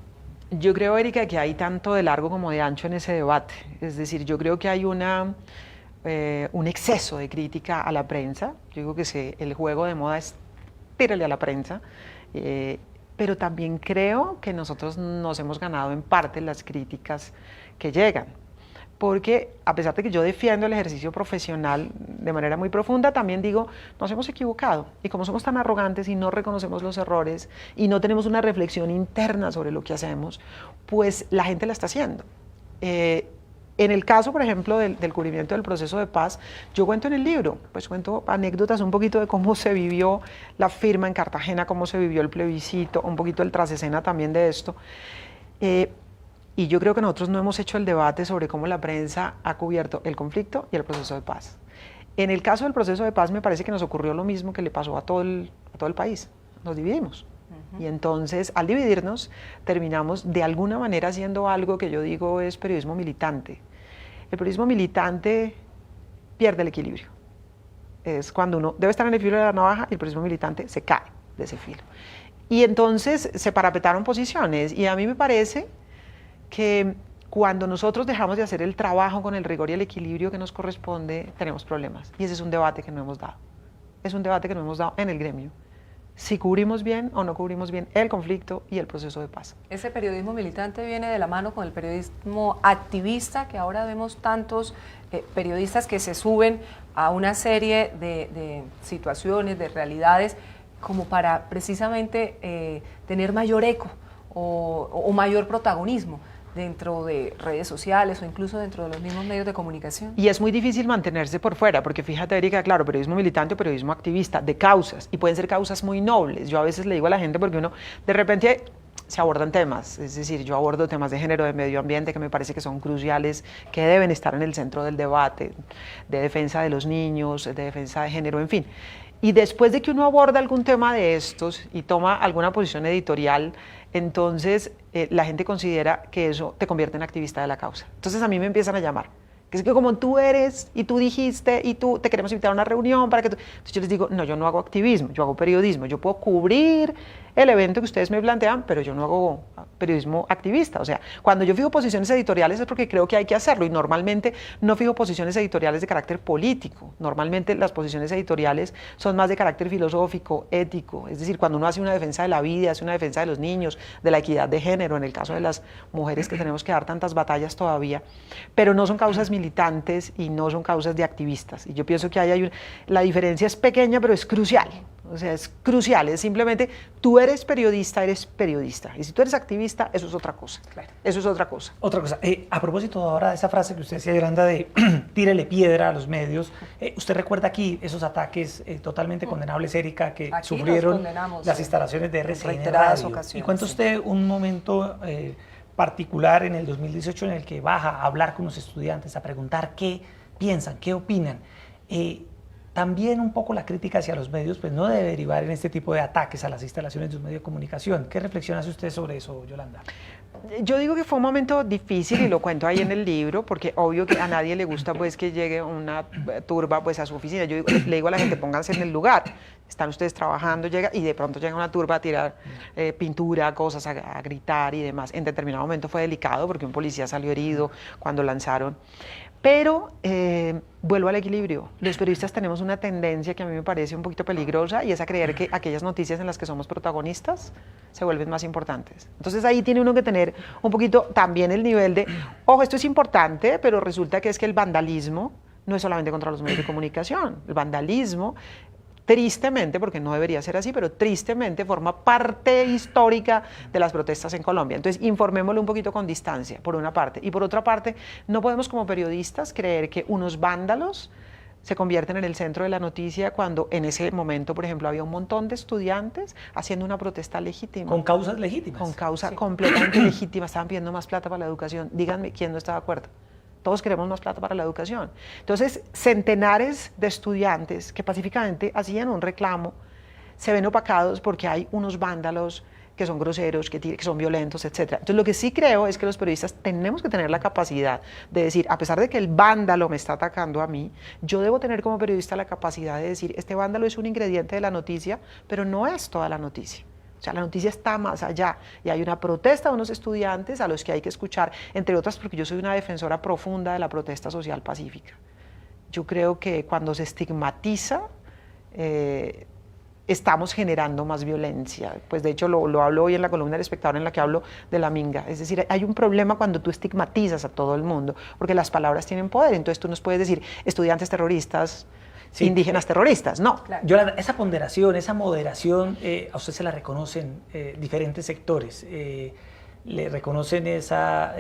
Yo creo, Erika, que hay tanto de largo como de ancho en ese debate. Es decir, yo creo que hay un exceso de crítica a la prensa. Yo digo que el juego de moda es tírale a la prensa, pero también creo que nosotros nos hemos ganado en parte las críticas que llegan, porque a pesar de que yo defiendo el ejercicio profesional de manera muy profunda, también digo, nos hemos equivocado, y como somos tan arrogantes y no reconocemos los errores y no tenemos una reflexión interna sobre lo que hacemos, pues la gente la está haciendo. En el caso, por ejemplo, del cubrimiento del proceso de paz, yo cuento en el libro, pues cuento anécdotas un poquito de cómo se vivió la firma en Cartagena, cómo se vivió el plebiscito, un poquito el trasescena también de esto. Y yo creo que nosotros no hemos hecho el debate sobre cómo la prensa ha cubierto el conflicto y el proceso de paz. En el caso del proceso de paz me parece que nos ocurrió lo mismo que le pasó a todo el país, nos dividimos. Y entonces, al dividirnos, terminamos de alguna manera haciendo algo que yo digo es periodismo militante. El periodismo militante pierde el equilibrio. Es cuando uno debe estar en el filo de la navaja y el periodismo militante se cae de ese filo. Y entonces se parapetaron posiciones y a mí me parece que cuando nosotros dejamos de hacer el trabajo con el rigor y el equilibrio que nos corresponde, tenemos problemas. Y ese es un debate que no hemos dado. Es un debate que no hemos dado en el gremio. Si cubrimos bien o no cubrimos bien el conflicto y el proceso de paz. Ese periodismo militante viene de la mano con el periodismo activista, que ahora vemos tantos periodistas que se suben a una serie de situaciones, de realidades, como para precisamente tener mayor eco o mayor protagonismo dentro de redes sociales o incluso dentro de los mismos medios de comunicación. Y es muy difícil mantenerse por fuera, porque fíjate, Erika, claro, periodismo militante o periodismo activista, de causas, y pueden ser causas muy nobles. Yo a veces le digo a la gente, porque uno de repente se abordan temas, es decir, yo abordo temas de género, de medio ambiente, que me parece que son cruciales, que deben estar en el centro del debate, de defensa de los niños, de defensa de género, en fin. Y después de que uno aborda algún tema de estos y toma alguna posición editorial, entonces la gente considera que eso te convierte en activista de la causa. Entonces a mí me empiezan a llamar, que es que como tú eres y tú dijiste y tú te queremos invitar a una reunión para que tú... Entonces yo les digo, no, yo no hago activismo, yo hago periodismo, yo puedo cubrir el evento que ustedes me plantean, pero yo no hago periodismo activista. O sea, cuando yo fijo posiciones editoriales es porque creo que hay que hacerlo y normalmente no fijo posiciones editoriales de carácter político. Normalmente las posiciones editoriales son más de carácter filosófico, ético. Es decir, cuando uno hace una defensa de la vida, hace una defensa de los niños, de la equidad de género, en el caso de las mujeres que tenemos que dar tantas batallas todavía, pero no son causas militantes y no son causas de activistas. Y yo pienso que la diferencia es pequeña, pero es crucial. O sea, es crucial, es simplemente, tú eres periodista. Y si tú eres activista, eso es otra cosa. Claro. Eso es otra cosa. Otra cosa, a propósito ahora de esa frase que usted decía, Yolanda, de tírele piedra a los medios, ¿usted recuerda aquí esos ataques totalmente condenables, Erika, que aquí sufrieron los las instalaciones de RCN reiteradas Radio? ocasiones, Y cuenta usted un momento particular en el 2018 en el que baja a hablar con los estudiantes, a preguntar qué piensan, qué opinan. También un poco la crítica hacia los medios pues no debe derivar en este tipo de ataques a las instalaciones de un medio de comunicación. ¿Qué reflexión hace usted sobre eso, Yolanda? Yo digo que fue un momento difícil y lo cuento ahí en el libro, porque obvio que a nadie le gusta pues que llegue una turba pues a su oficina. Yo le digo a la gente, pónganse en el lugar. Están ustedes trabajando, llega y de pronto llega una turba a tirar pintura, cosas, a gritar y demás. En determinado momento fue delicado porque un policía salió herido cuando lanzaron. Pero vuelvo al equilibrio. Los periodistas tenemos una tendencia que a mí me parece un poquito peligrosa y es a creer que aquellas noticias en las que somos protagonistas se vuelven más importantes. Entonces ahí tiene uno que tener un poquito también el nivel de, ojo, esto es importante, pero resulta que es que el vandalismo no es solamente contra los medios de comunicación. El vandalismo, tristemente, porque no debería ser así, pero tristemente forma parte histórica de las protestas en Colombia. Entonces, informémoslo un poquito con distancia, por una parte. Y por otra parte, no podemos como periodistas creer que unos vándalos se convierten en el centro de la noticia cuando en ese momento, por ejemplo, había un montón de estudiantes haciendo una protesta legítima. Con causas legítimas. Con causa completamente legítima. Estaban pidiendo más plata para la educación. Díganme quién no está de acuerdo. Todos queremos más plata para la educación. Entonces, centenares de estudiantes que pacíficamente hacían un reclamo se ven opacados porque hay unos vándalos que son groseros, que son violentos, etc. Entonces, lo que sí creo es que los periodistas tenemos que tener la capacidad de decir, a pesar de que el vándalo me está atacando a mí, yo debo tener como periodista la capacidad de decir, este vándalo es un ingrediente de la noticia, pero no es toda la noticia. O sea, la noticia está más allá y hay una protesta de unos estudiantes a los que hay que escuchar, entre otras porque yo soy una defensora profunda de la protesta social pacífica. Yo creo que cuando se estigmatiza, estamos generando más violencia. Pues de hecho lo hablo hoy en la columna del Espectador en la que hablo de la minga. Es decir, hay un problema cuando tú estigmatizas a todo el mundo, porque las palabras tienen poder. Entonces tú nos puedes decir estudiantes terroristas, sí, indígenas terroristas, no. Claro. Yolanda, esa ponderación, esa moderación, a usted se la reconocen diferentes sectores. Le reconocen esa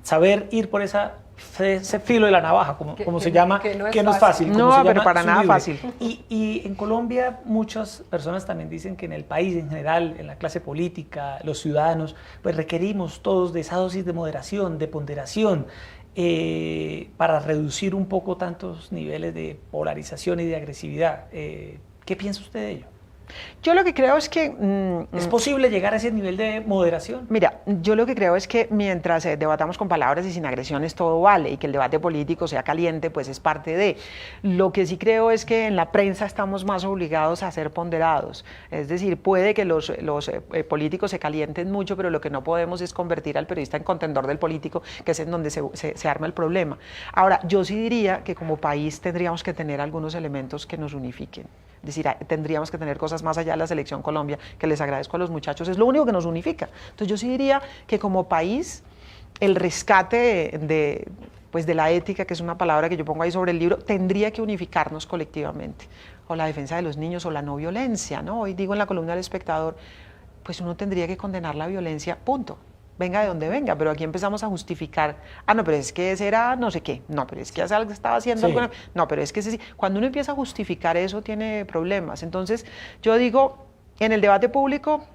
saber ir por ese filo de la navaja, como se llama, que no es fácil. No, pero para nada fácil. Y en Colombia muchas personas también dicen que en el país en general, en la clase política, los ciudadanos, pues requerimos todos de esa dosis de moderación, de ponderación, para reducir un poco tantos niveles de polarización y de agresividad. ¿Qué piensa usted de ello? Yo lo que creo es que... ¿Es posible llegar a ese nivel de moderación? Mira, yo lo que creo es que mientras debatamos con palabras y sin agresiones todo vale y que el debate político sea caliente, pues es parte de. Lo que sí creo es que en la prensa estamos más obligados a ser ponderados. Es decir, puede que los políticos se calienten mucho, pero lo que no podemos es convertir al periodista en contendor del político, que es en donde se arma el problema. Ahora, yo sí diría que como país tendríamos que tener algunos elementos que nos unifiquen. Es decir, tendríamos que tener cosas más allá de la Selección Colombia, que les agradezco a los muchachos, es lo único que nos unifica. Entonces yo sí diría que como país, el rescate de la ética, que es una palabra que yo pongo ahí sobre el libro, tendría que unificarnos colectivamente. O la defensa de los niños, o la no violencia, ¿no? Hoy digo en la columna del Espectador, pues uno tendría que condenar la violencia, punto. Venga de donde venga, pero aquí empezamos a justificar, no, pero es que ese era no sé qué, no, pero es que hace algo que estaba haciendo, sí. No, pero es que ese, cuando uno empieza a justificar eso tiene problemas. Entonces yo digo, en el debate público,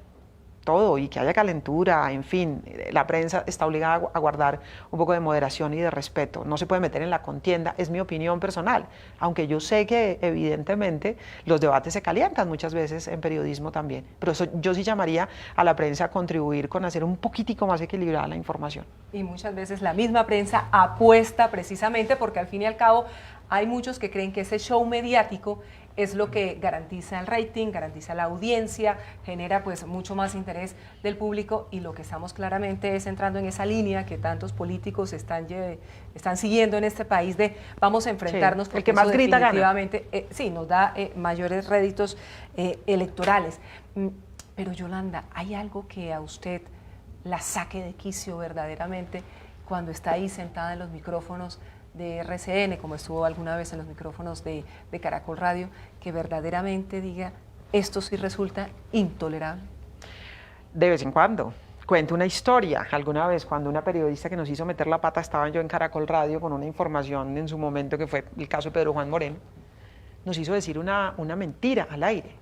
todo, y que haya calentura, en fin, la prensa está obligada a guardar un poco de moderación y de respeto, no se puede meter en la contienda, es mi opinión personal, aunque yo sé que evidentemente los debates se calientan muchas veces en periodismo también, pero eso, yo sí llamaría a la prensa a contribuir con hacer un poquitico más equilibrada la información. Y muchas veces la misma prensa apuesta precisamente porque al fin y al cabo hay muchos que creen que ese show mediático es lo que garantiza el rating, garantiza la audiencia, genera pues mucho más interés del público, y lo que estamos claramente es entrando en esa línea que tantos políticos están siguiendo en este país de vamos a enfrentarnos, sí, el que más grita definitivamente sí, nos da mayores réditos electorales. Pero Yolanda, ¿hay algo que a usted la saque de quicio verdaderamente cuando está ahí sentada en los micrófonos de RCN, como estuvo alguna vez en los micrófonos de Caracol Radio, que verdaderamente diga, esto sí resulta intolerable? De vez en cuando. Cuento una historia. Alguna vez, cuando una periodista que nos hizo meter la pata, estaba yo en Caracol Radio con una información en su momento, que fue el caso de Pedro Juan Moreno, nos hizo decir una mentira al aire.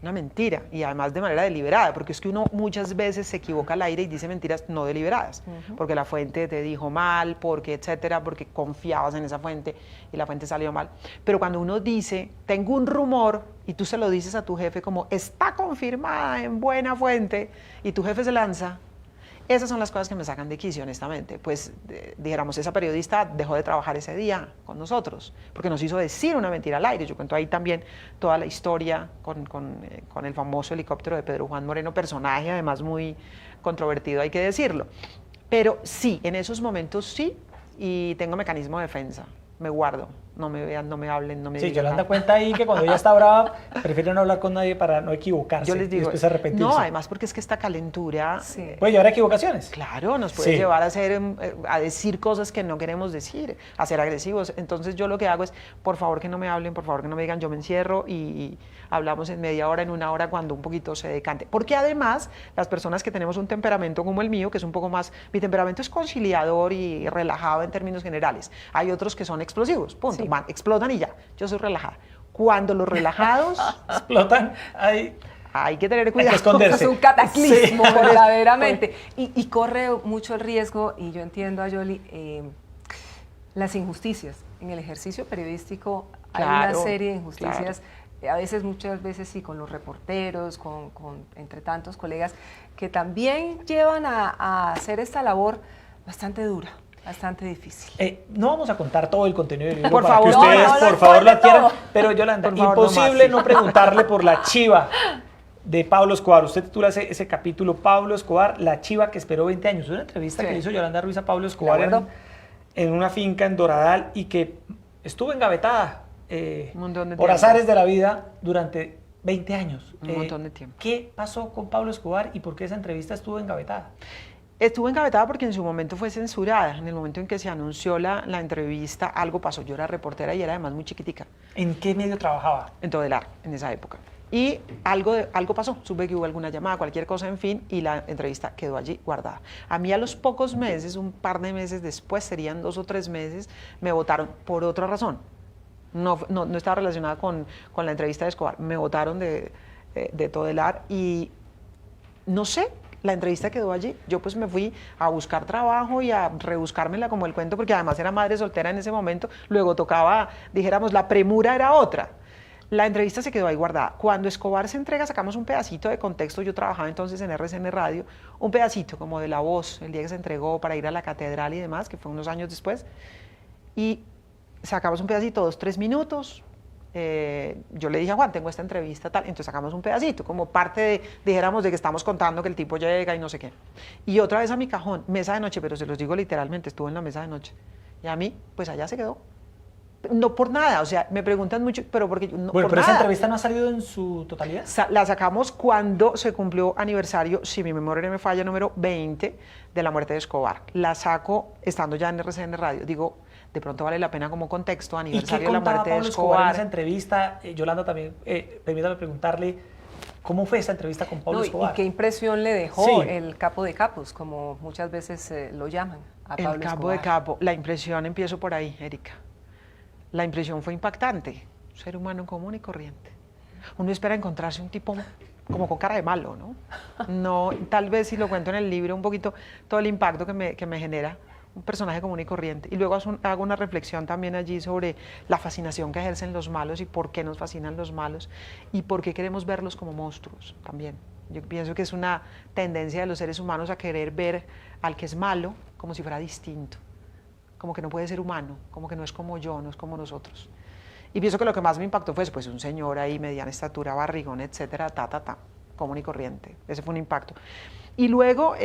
una mentira, y además de manera deliberada, porque es que uno muchas veces se equivoca al aire y dice mentiras no deliberadas, porque la fuente te dijo mal, porque etcétera, porque confiabas en esa fuente y la fuente salió mal. Pero cuando uno dice, tengo un rumor, y tú se lo dices a tu jefe como, está confirmada en buena fuente, y tu jefe se lanza, esas son las cosas que me sacan de quicio, honestamente. Pues, dijéramos, esa periodista dejó de trabajar ese día con nosotros, porque nos hizo decir una mentira al aire. Yo cuento ahí también toda la historia con el famoso helicóptero de Pedro Juan Moreno, personaje además muy controvertido, hay que decirlo. Pero sí, en esos momentos sí, y tengo mecanismo de defensa. Me guardo, no me vean, no me hablen, no me digan. Sí, Yolanda cuenta ahí que cuando ella está brava, prefiere no hablar con nadie para no equivocarse. Yo les digo, y después arrepentirse. no, además porque es que esta calentura puede llevar a equivocaciones. Claro, nos puede Sí. llevar a decir cosas que no queremos decir, a ser agresivos. Entonces yo lo que hago es, por favor que no me hablen, por favor que no me digan, yo me encierro y hablamos en media hora, en una hora, cuando un poquito se decante. Porque además, las personas que tenemos un temperamento como el mío, que es un poco más, mi temperamento es conciliador y relajado en términos generales. Hay otros que son explosivos, punto, Sí. explotan y ya. Yo soy relajada. Cuando los relajados Explotan. Hay hay que tener que cuidado. esconderse. Es un cataclismo, Sí. verdaderamente. Y corre mucho el riesgo, y yo entiendo a Yoli, las injusticias. En el ejercicio periodístico hay Claro, una serie de injusticias, a veces, muchas veces sí, con los reporteros, entre tantos colegas, que también llevan a hacer esta labor bastante dura, bastante difícil. No vamos a contar todo el contenido del libro Por para favor, que ustedes, no, por lo favor, lo cuente adquieran. todo. Pero Yolanda, Por favor, no imposible más, sí. no preguntarle por la chiva de Pablo Escobar. Usted titula ese capítulo, Pablo Escobar, la chiva que esperó 20 años. Es una entrevista Sí. que le hizo Yolanda Ruiz a Pablo Escobar acuerdo. en una finca en Doradal y que estuvo engavetada Un montón de por tiempo. azares de la vida durante 20 años. Un montón de tiempo. ¿Qué pasó con Pablo Escobar y por qué esa entrevista estuvo engavetada? Estuvo engavetada porque en su momento fue censurada. En el momento en que se anunció la entrevista, algo pasó. Yo era reportera y era además muy chiquitica, ¿En qué medio trabajaba? en Todelar, en esa época. Y algo pasó, supe que hubo alguna llamada, cualquier cosa, en fin, y la entrevista quedó allí guardada. A mí a los pocos meses, un par de meses después, serían 2 o 3 meses, me votaron por otra razón. No estaba relacionada con la entrevista de Escobar. Me votaron de Todelar y no sé, la entrevista quedó allí. Yo pues me fui a buscar trabajo y a rebuscármela como el cuento, porque además era madre soltera en ese momento. Luego tocaba, dijéramos, la premura era otra. La entrevista se quedó ahí guardada. Cuando Escobar se entrega, sacamos un pedacito de contexto. Yo trabajaba entonces en RCN Radio, un pedacito como de la voz, el día que se entregó para ir a la catedral y demás, que fue unos años después. Y sacamos un pedacito, 2, 3 minutos. Yo le dije a Juan, tengo esta entrevista, tal. Entonces sacamos un pedacito, como parte de, dijéramos, de que estamos contando que el tipo llega y no sé qué. Y otra vez a mi cajón, mesa de noche, pero se los digo literalmente, estuvo en la mesa de noche. Y a mí, pues allá se quedó. No por nada, o sea, me preguntan mucho, pero porque no, Bueno, por pero esa nada. entrevista no ha salido en su totalidad. La sacamos cuando se cumplió aniversario, si mi memoria no me falla, número 20 de la muerte de Escobar. La saco estando ya en RCN Radio. Digo, de pronto vale la pena como contexto, ¿Y qué aniversario de la contaba muerte de Pablo Escobar en esa Escobar. entrevista? Yolanda también, permítame preguntarle, ¿cómo fue esa entrevista con Pablo No, Escobar? ¿y qué impresión le dejó Sí. el capo de capos, como muchas veces lo llaman a Pablo El capo Escobar? de capo, la impresión, empiezo por ahí, Erika. La impresión fue impactante. Un ser humano común y corriente. Uno espera encontrarse un tipo como con cara de malo, ¿no? No, tal vez si lo cuento en el libro un poquito, todo el impacto que me genera un personaje común y corriente. Y luego hago una reflexión también allí sobre la fascinación que ejercen los malos y por qué nos fascinan los malos y por qué queremos verlos como monstruos también. Yo pienso que es una tendencia de los seres humanos a querer ver al que es malo como si fuera distinto, como que no puede ser humano, como que no es como yo, no es como nosotros. Y pienso que lo que más me impactó fue pues, un señor ahí, mediana estatura, barrigón, etcétera, común y corriente. Ese fue un impacto. Y luego,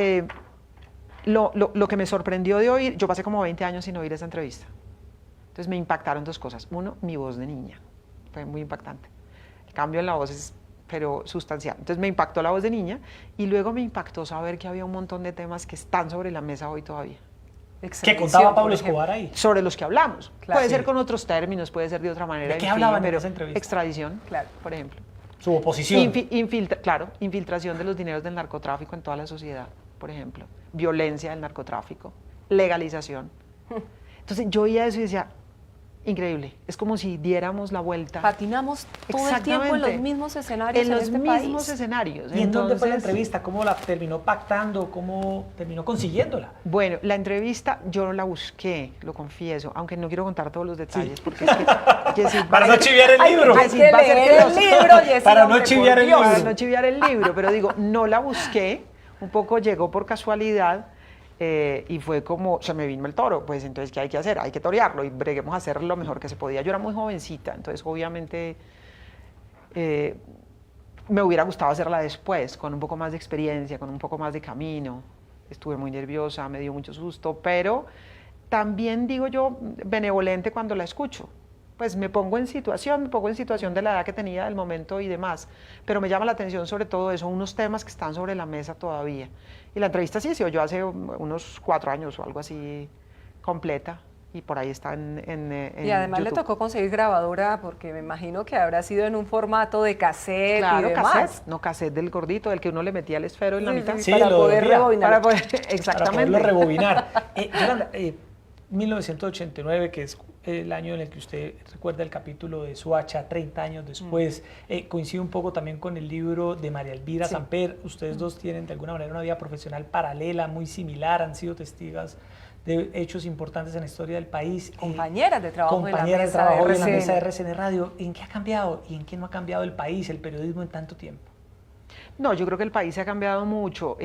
lo que me sorprendió de oír, yo pasé como 20 años sin oír esa entrevista. Entonces me impactaron 2 cosas. Uno, mi voz de niña. Fue muy impactante. El cambio en la voz es, pero sustancial. Entonces me impactó la voz de niña y luego me impactó saber que había un montón de temas que están sobre la mesa hoy todavía. ¿Qué Extradición, contaba Pablo por ejemplo. Escobar ahí? Sobre los que hablamos. Claro. Puede Sí. ser con otros términos, puede ser de otra manera. ¿De qué en fin, hablaban en pero esa entrevista? extradición, Claro. por ejemplo. Su oposición. Claro, infiltración de los dineros del narcotráfico en toda la sociedad, por ejemplo. Violencia del narcotráfico, legalización. Entonces yo oía eso y decía, increíble. Es como si diéramos la vuelta. Patinamos todo el tiempo en los mismos escenarios en este los mismos país. escenarios. ¿Y en dónde fue la entrevista? ¿Cómo la terminó pactando? ¿Cómo terminó consiguiéndola? Bueno, la entrevista yo no la busqué, lo confieso, aunque no quiero contar todos los detalles, porque es que Yesid Para no chiviar el libro. Hay que leer el libro, Yesid, Para no hombre, chiviar por el Dios. libro. Para no chiviar el libro, pero digo, no la busqué, un poco llegó por casualidad. Y fue como, se me vino el toro, pues entonces, ¿qué hay que hacer? Hay que torearlo y breguemos a hacer lo mejor que se podía. Yo era muy jovencita, entonces obviamente me hubiera gustado hacerla después, con un poco más de experiencia, con un poco más de camino. Estuve muy nerviosa, me dio mucho susto, pero también digo yo, benevolente cuando la escucho. Pues me pongo en situación de la edad que tenía, del momento y demás. Pero me llama la atención sobre todo eso, unos temas que están sobre la mesa todavía. Y la entrevista sí se oyó hace unos 4 años o algo así, completa. Y por ahí está en Y además YouTube. le tocó conseguir grabadora porque me imagino que habrá sido en un formato de cassette Claro, y demás. cassette, no cassette del gordito, del que uno le metía el esfero en la mitad. Sí, para lo poder dolía. rebobinar. Para poder, Para exactamente. poderlo rebobinar. Yolanda, 1989, que es el año en el que usted recuerda el capítulo de Soacha, 30 años después, coincide un poco también con el libro de María Elvira Sí. Samper. Ustedes dos tienen de alguna manera una vida profesional paralela, muy similar, han sido testigos de hechos importantes en la historia del país. Compañeras de trabajo compañeras en de la mesa trabajo de en la RCN. mesa de RCN Radio. ¿En qué ha cambiado y en qué no ha cambiado el país, el periodismo en tanto tiempo? No, yo creo que el país se ha cambiado mucho.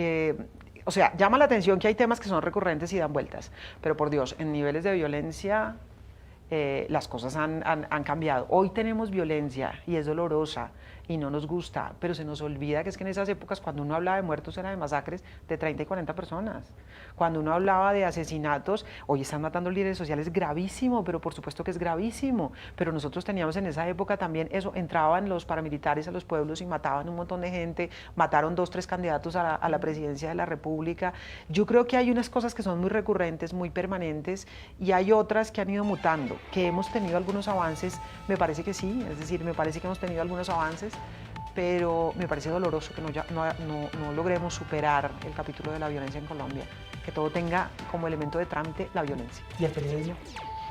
O sea, llama la atención que hay temas que son recurrentes y dan vueltas, pero por Dios, en niveles de violencia las cosas han cambiado. Hoy tenemos violencia y es dolorosa y no nos gusta, pero se nos olvida que es que en esas épocas cuando uno hablaba de muertos era de masacres de 30 y 40 personas. Cuando uno hablaba de asesinatos, hoy están matando líderes sociales, gravísimo, pero por supuesto que es gravísimo. Pero nosotros teníamos en esa época también eso, entraban los paramilitares a los pueblos y mataban un montón de gente, mataron 2, 3 candidatos a la presidencia de la República. Yo creo que hay unas cosas que son muy recurrentes, muy permanentes, y hay otras que han ido mutando, que hemos tenido algunos avances, me parece que sí, es decir, me parece que hemos tenido algunos avances, pero me parece doloroso que no logremos superar el capítulo de la violencia en Colombia, que todo tenga como elemento de trámite la violencia. ¿Y el periodismo?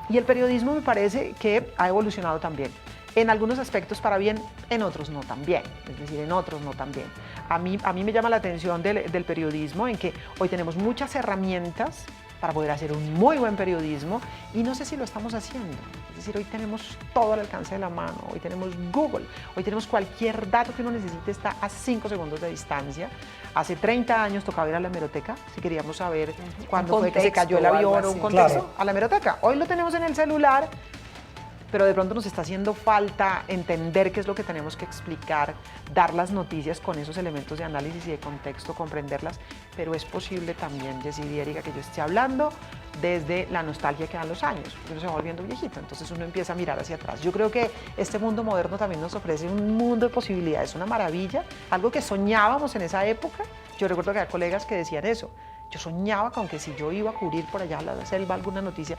Y el periodismo me parece que ha evolucionado también. En algunos aspectos para bien, en otros no tan bien, es decir, en otros no tan bien. A mí me llama la atención del periodismo en que hoy tenemos muchas herramientas para poder hacer un muy buen periodismo y no sé si lo estamos haciendo. Es decir, hoy tenemos todo al alcance de la mano, hoy tenemos Google, hoy tenemos cualquier dato que uno necesite, está a 5 segundos de distancia. Hace 30 años tocaba ir a la hemeroteca si queríamos saber cuándo fue que se cayó el avión o un contexto, claro, a la hemeroteca. Hoy lo tenemos en el celular, pero de pronto nos está haciendo falta entender qué es lo que tenemos que explicar, dar las noticias con esos elementos de análisis y de contexto, comprenderlas, pero es posible también, Yesid y Erika, que yo esté hablando desde la nostalgia que dan los años, porque uno se va volviendo viejito, entonces uno empieza a mirar hacia atrás. Yo creo que este mundo moderno también nos ofrece un mundo de posibilidades, una maravilla, algo que soñábamos en esa época. Yo recuerdo que había colegas que decían eso. Yo soñaba con que si yo iba a cubrir por allá a la selva alguna noticia,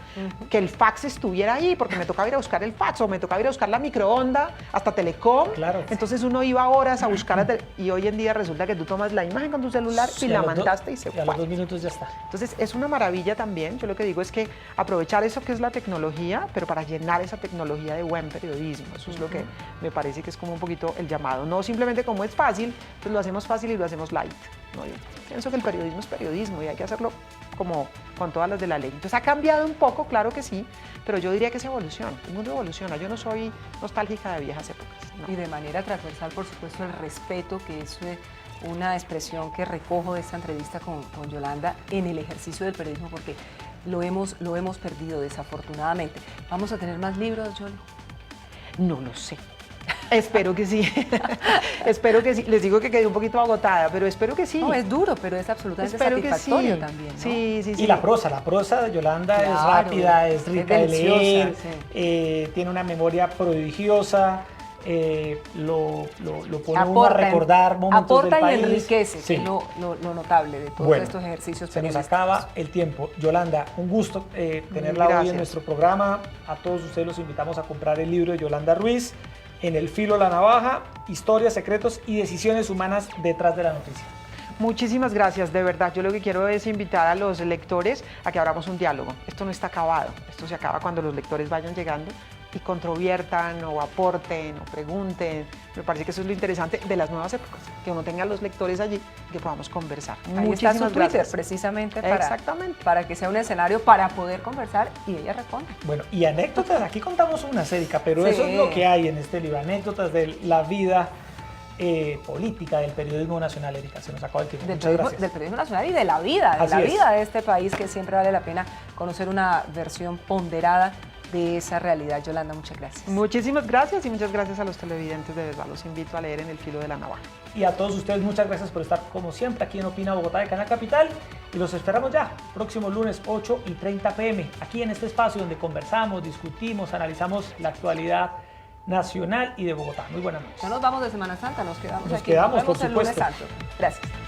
que el fax estuviera ahí, porque me tocaba ir a buscar el fax o me tocaba ir a buscar la microonda hasta Telecom. Claro. Entonces uno iba horas a buscar y hoy en día resulta que tú tomas la imagen con tu celular y la mandaste y se fue. Y a los 2 minutos ya está. Entonces es una maravilla también. Yo lo que digo es que aprovechar eso que es la tecnología, pero para llenar esa tecnología de buen periodismo. Eso es lo que me parece que es como un poquito el llamado. No simplemente como es fácil, pues lo hacemos fácil y lo hacemos light. ¿No? Yo pienso que el periodismo es periodismo y hay que hacerlo como con todas las de la ley. Entonces ha cambiado un poco, claro que sí, pero yo diría que es evolución. El mundo evoluciona. Yo no soy nostálgica de viejas épocas. No. Y de manera transversal, por supuesto, el respeto, que es una expresión que recojo de esta entrevista con Yolanda en el ejercicio del periodismo, porque lo hemos perdido desafortunadamente. ¿Vamos a tener más libros, Yoli? No lo sé. Espero que sí. Espero que sí. Les digo que quedé un poquito agotada, pero espero que sí. No, es duro, pero es absolutamente Espero satisfactorio que sí. también, ¿no? Sí, sí, sí. Y la prosa de Yolanda es Claro, rápida, es rica de deliciosa, leer, sí. tiene una memoria prodigiosa, lo pone uno a Aporta, recordar momentos del aporta país. y enriquece, Sí. que es lo notable de todos Bueno, estos ejercicios se nos periodísticos. acaba el tiempo. Yolanda, un gusto tenerla hoy en Gracias. nuestro programa. A todos ustedes los invitamos a comprar el libro de Yolanda Ruiz, En el filo de la navaja, historias, secretos y decisiones humanas detrás de la noticia. Muchísimas gracias, de verdad. Yo lo que quiero es invitar a los lectores a que abramos un diálogo. Esto no está acabado, esto se acaba cuando los lectores vayan llegando y controviertan o aporten o pregunten. Me parece que eso es lo interesante de las nuevas épocas, que uno tenga a los lectores allí y que podamos conversar. Ahí está su Twitter, precisamente para que sea un escenario para poder conversar y ella responde. Bueno, y anécdotas, aquí contamos unas, Erika, pero sí, eso es lo que hay en este libro, anécdotas de la vida política del periodismo nacional, Erika. Se nos acaba el tiempo. Del periodismo nacional y de la vida, vida de este país, que siempre vale la pena conocer una versión ponderada de esa realidad. Yolanda, muchas gracias. Muchísimas gracias y muchas gracias a los televidentes, de verdad. Los invito a leer En el filo de la navaja. Y a todos ustedes, muchas gracias por estar como siempre aquí en Opina Bogotá de Canal Capital. Y los esperamos ya, próximo lunes 8:30 p.m. aquí en este espacio donde conversamos, discutimos, analizamos la actualidad nacional y de Bogotá. Muy buenas noches. No nos vamos de Semana Santa, nos quedamos aquí. Nos quedamos, nos vemos por el lunes supuesto. santo. Gracias.